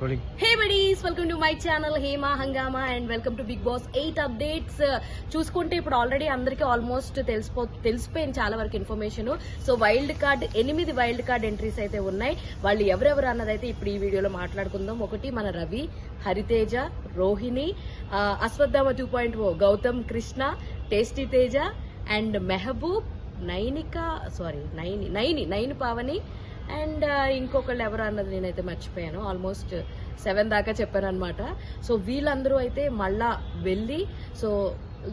Hey buddies, welcome to my channel Hema Hangama and welcome to Big Boss 8 updates. చూసుకుంటే ఇప్పుడు already అందరికీ almost తెలిసిపోయింది చాలా వరకు information. So wild card 8 wild card entries అయితే ఉన్నాయి. వాళ్ళు ఎవరెవరు అన్నదైతే ఇప్పుడు ఈ వీడియోలో మాట్లాడుకుందాం. ఒకటి మన Ravi, Hariteja, Rohini, Ashwatthama 2.0, Gautham Krishna, tasty Teja and Mehaboob, Naini Pavani and ఇంకొకళ్ళు ఎవరు అన్నది నేనైతే మర్చిపోయాను. ఆల్మోస్ట్ 7 దాకా చెప్పాను అనమాట. సో వీళ్ళందరూ అయితే మళ్ళా వెళ్ళి, సో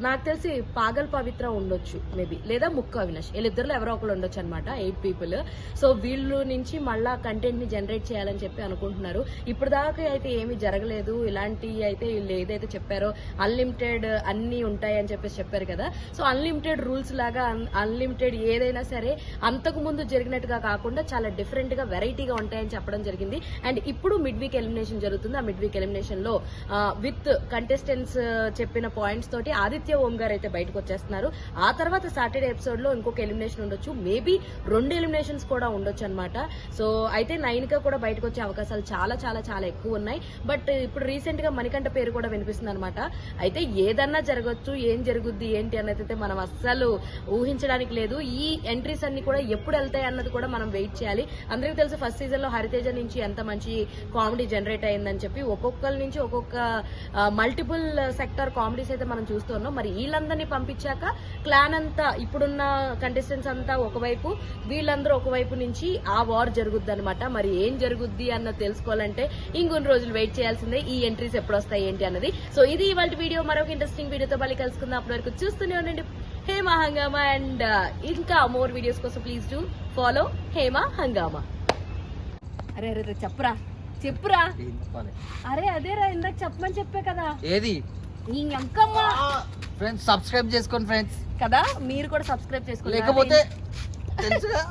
నాకు తెలిసి పాగల్ పవిత్ర ఉండొచ్చు మేబీ, లేదా ముక్కు అవినాష్, వీళ్ళిద్దరిలో ఎవరో ఒకళ్ళు ఉండొచ్చు అనమాట. 8 పీపుల్. సో వీళ్ళు నుంచి మళ్ళా కంటెంట్ ని జనరేట్ చేయాలని చెప్పి అనుకుంటున్నారు. ఇప్పుడు దాకా అయితే ఏమీ జరగలేదు. ఇలాంటివి అయితే వీళ్ళు ఏదైతే చెప్పారో అన్లిమిటెడ్ అన్ని ఉంటాయి అని చెప్పేసి చెప్పారు కదా. సో అన్లిమిటెడ్ రూల్స్ లాగా అన్లిమిటెడ్ ఏదైనా సరే అంతకు ముందు జరిగినట్టుగా కాకుండా చాలా డిఫరెంట్ గా వెరైటీగా ఉంటాయని చెప్పడం జరిగింది. అండ్ ఇప్పుడు మిడ్ వీక్ ఎలిమినేషన్ జరుగుతుంది. ఆ మిడ్ వీక్ ఎలిమినేషన్ లో విత్ కంటెస్టెంట్స్ చెప్పిన పాయింట్స్ తోటి ఆదిత్య ఓం గారు అయితే బయటకు వచ్చేస్తున్నారు. ఆ తర్వాత సాటర్డే ఎపిసోడ్ లో ఇంకొక ఎలిమినేషన్ ఉండొచ్చు, మేబీ 2 ఎలిమినేషన్స్ కూడా ఉండొచ్చు అనమాట. సో అయితే నైనిక కూడా బయటకు వచ్చే అవకాశాలు చాలా చాలా చాలా ఎక్కువ ఉన్నాయి. బట్ ఇప్పుడు రీసెంట్ గా మణికంఠ పేరు కూడా వినిపిస్తుంది అనమాట. అయితే ఏదన్నా జరగచ్చు, ఏం జరుగుద్ది ఏంటి అన్నది అయితే మనం అస్సలు ఊహించడానికి లేదు. ఈ ఎంట్రీస్ అన్ని కూడా ఎప్పుడు వెళ్తాయి అన్నది కూడా మనం వెయిట్ చేయాలి. అందరికీ తెలుసు ఫస్ట్ సీజన్ లో హరితేజ నుంచి ఎంత మంచి కామెడీ జనరేట్ అయిందని చెప్పి ఒక్కొక్కరి నుంచి ఒక్కొక్క మల్టిపుల్ సెక్టర్ కామెడీస్ అయితే మనం చూస్తున్నాం. మరి వీళ్ళందరినీ పంపించాక క్లాన్ అంతా, ఇప్పుడున్న కంటెస్టెంట్స్ అంతా ఒకవైపు, వీళ్ళందరూ ఒకవైపు నుంచి ఆ వార్ జరుగుద్ది అనమాట. మరి ఏం జరుగుద్ది అన్నది తెలుసుకోవాలంటే ఇంకొన్ని రోజులు వెయిట్ చేయాల్సిందే, ఈ ఎంట్రీస్ ఎప్పుడు వస్తాయి ఏంటి అన్నది. సో ఇది ఇవాళ వీడియో. మరొక ఇంట్రెస్టింగ్ వీడియోతో మళ్ళీ కలుసుకుందాం. అప్పటి వరకు చూస్తూనే ఉండండి హేమా హంగామా. అండ్ ఇంకా మోర్ వీడియోస్ కోసం ప్లీజ్ డూ ఫాలో హేమా హంగామా. అరే అరే చెప్పురా. అరే అదేరా ఇందాక చెప్పమని చెప్పే కదా. ఏది ఫ్రెండ్స్ సబ్స్క్రైబ్ చేసుకోండి ఫ్రెండ్స్ కదా, మీరు కూడా సబ్స్క్రైబ్ చేసుకోండి. లేకపోతే తెలుసుగా